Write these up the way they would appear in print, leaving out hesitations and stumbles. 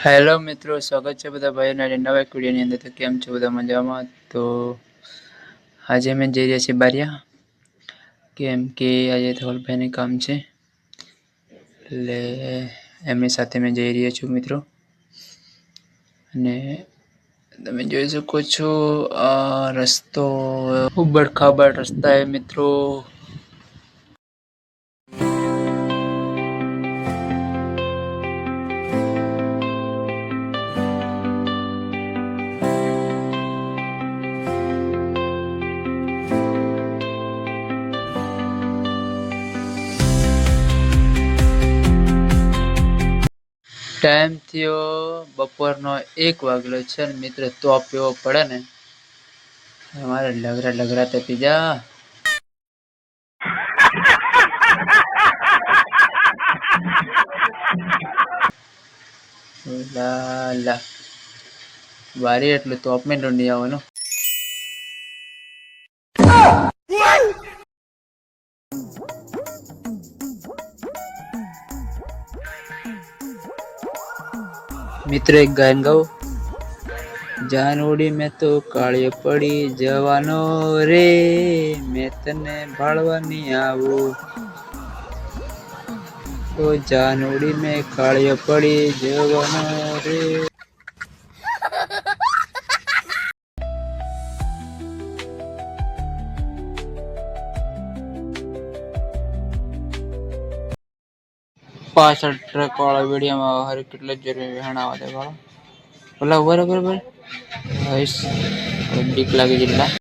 Hello મિત્રો, સ્વાગત છે બધા ભાઈઓના નવા એક વિડીયોની અંદર. તો કેમ છો બધા મજામાં? તો આજે અમે જઈ રહ્યા છીએ બારિયા, કેમ કે આજે ધવલભાઈને કામ છે, એટલે એમની સાથે મેં જઈ રહ્યા છું મિત્રો. અને તમે જોઈ શકો છો આ રસ્તો ઉબડ ખાબડ રસ્તા હે મિત્રો. ટાઈમ થયો બપોરનો 1 વાગેલો છે ને મિત્ર, તો પીવો પડે ને. અમારે લગરા લગરા તો પીજા. લા વારી એટલે તો અપમેન્ટ નહીં આવવાનું. મિત્ર એક ગાયન ગાઓ. જાન ઉડી મેં તો કાળીએ પડી જવાનો રે, મેં તને ભાળવાની આવું. તો જાન ઉડી મેં કાળીએ પડી જવાનો રે. પાછળ ટ્રક વાળા વિડીયોમાં હર કેટલા જોરે વહેણાવા દે વાળો બોલા બરાબર બીક લાગી જેટલા.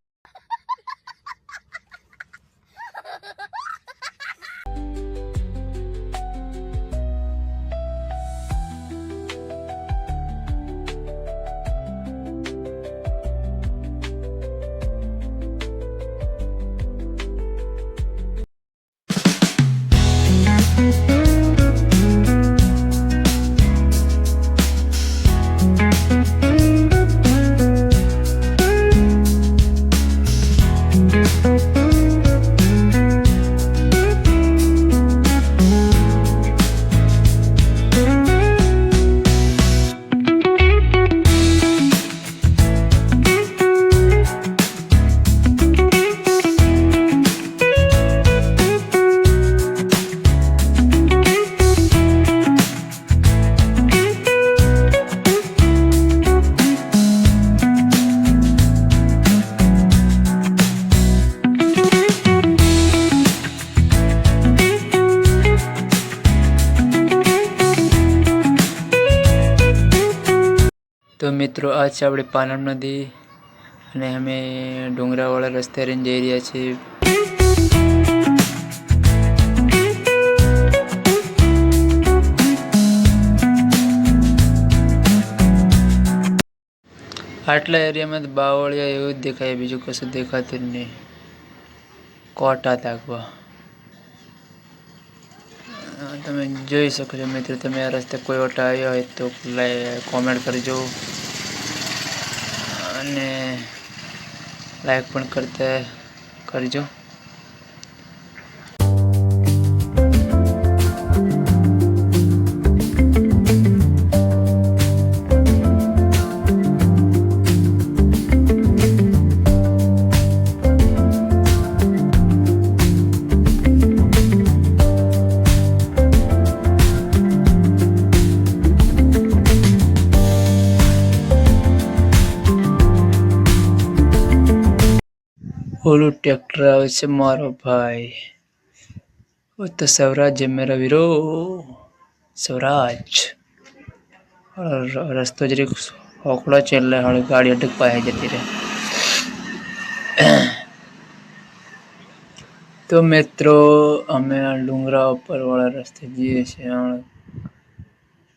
તો મિત્રો આ છે આપણે પાનમ નદી, અને અમે ડુંગરાવાળા રસ્તે રહીને જઈ રહ્યા છીએ. આટલા એરિયામાં તો બાવળિયા એવું જ દેખાય, બીજું કશું દેખાતું જ નહીં. કોટા તાકવા તમે જોઈ શકો છો મિત્રો. તમે આ રસ્તે કોઈ વટા આવ્યા હોય તો કોમેન્ટ કરજો, અને લાઈક પણ કરજો. ઓલું ટ્રેક્ટર આવે છે મારો ભાઈ, ઓ તો સ્વરાજ છે મેરા વીરો, સ્વરાજ. રસ્તો જરીક હોકળો છે એટલે હવે ગાડી અટક પાસે જતી રહે. તો મિત્રો અમે આ ડુંગરા ઉપર વાળા રસ્તે જઈએ છીએ.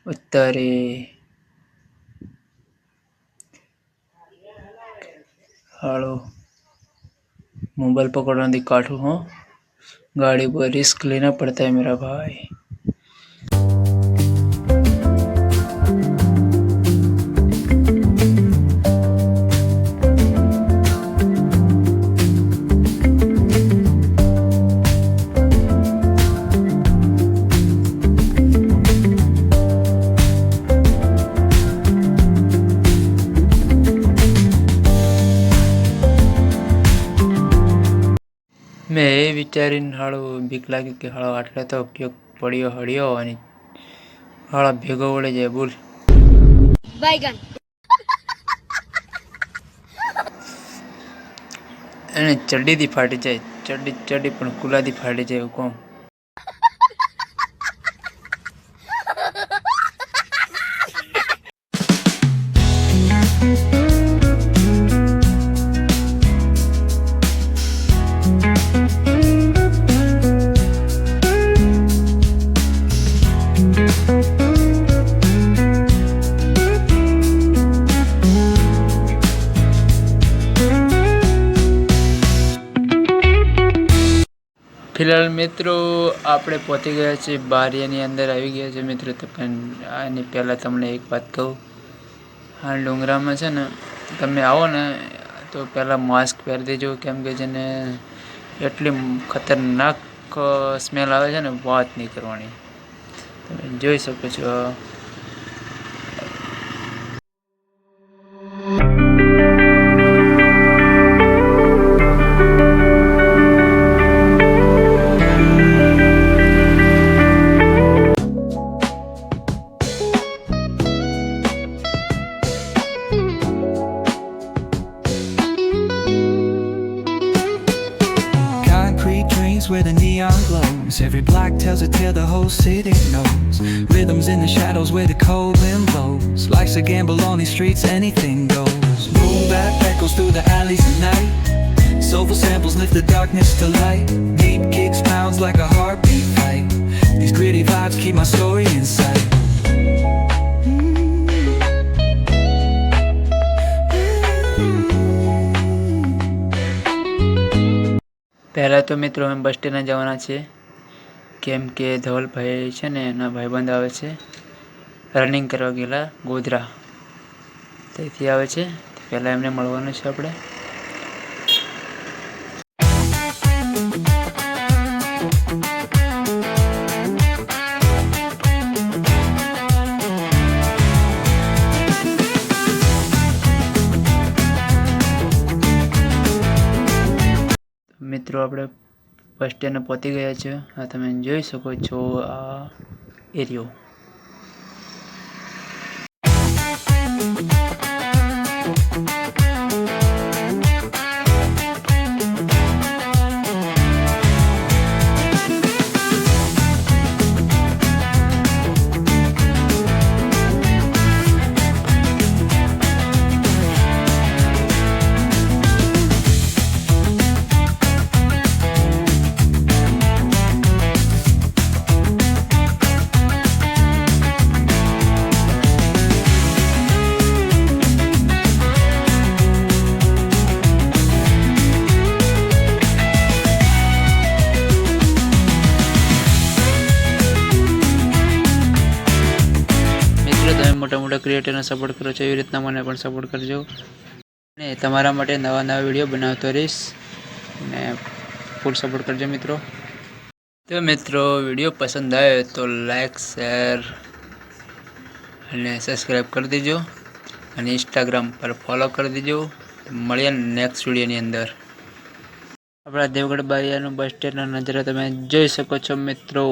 અત્યારે હાલો मोबाइल पकड़ना दी काठू हो, गाड़ी पर रिस्क लेना पड़ता है मेरा भाई. મેં એ વિચારીને હાળો બીક લાગ્યું કે હાળો આટલે તો કયો પડ્યો હળ્યો અને હાળા ભેગો વળે જાય બોલ. એને ચડ્ડીથી ફાટી જાય, ચડ્ડી પણ કુલાથી ફાટી જાય એવું કોમ. ફિલહાલ મિત્રો આપણે પહોંચી ગયા છીએ બારિયાની અંદર આવી ગયા છે મિત્રો. તો પણ આની પહેલાં તમને એક વાત કહું, હા ડુંગરામાં છે ને તમે આવો ને તો પહેલાં માસ્ક પહેરી દેજો, કેમ કે જેને એટલી ખતરનાક સ્મેલ આવે છે ને વાત નહીં કરવાની. તમે જોઈ શકો છો. Where the neon glows, every block tells a tale the whole city knows. Rhythms in the shadows where the cold wind blows. Life's a gamble on these streets, anything goes. Moonlight echoes through the alleys at night. Soulful samples lift the darkness to light. Deep kicks pounds like a heartbeat fight. These gritty vibes keep my story in sight. પહેલાં તો મિત્રો અમે bus stand જવાના છે, કેમ કે ધવલભાઈ છે ને એના ભાઈબંધ આવે છે, રનિંગ કરવા ગયેલા ગોધરા, ત્યાંથી આવે છે. પહેલાં એમને મળવાનું છે આપણે. મિત્રો આપણે બસ સ્ટેન્ડ પહોંચી ગયા છે. આ તમે જોઈ શકો છો આ એરિયો. મોટા મોટા ક્રિએટરને સપોર્ટ કરો છો એવી રીતના મને પણ સપોર્ટ કરજો, અને તમારા માટે નવા નવા વિડીયો બનાવતો રહીશ, અને ફૂલ સપોર્ટ કરજો મિત્રો. તો મિત્રો વિડીયો પસંદ આવે તો લાઈક, શેર અને સબસ્ક્રાઈબ કરી દેજો, અને ઇન્સ્ટાગ્રામ પર ફોલો કરી દેજો. મળીએ નેક્સ્ટ વિડીયોની અંદર. આપણા દેવગઢ બારિયાનું બસ સ્ટેન્ડના નજારા તમે જોઈ શકો છો મિત્રો.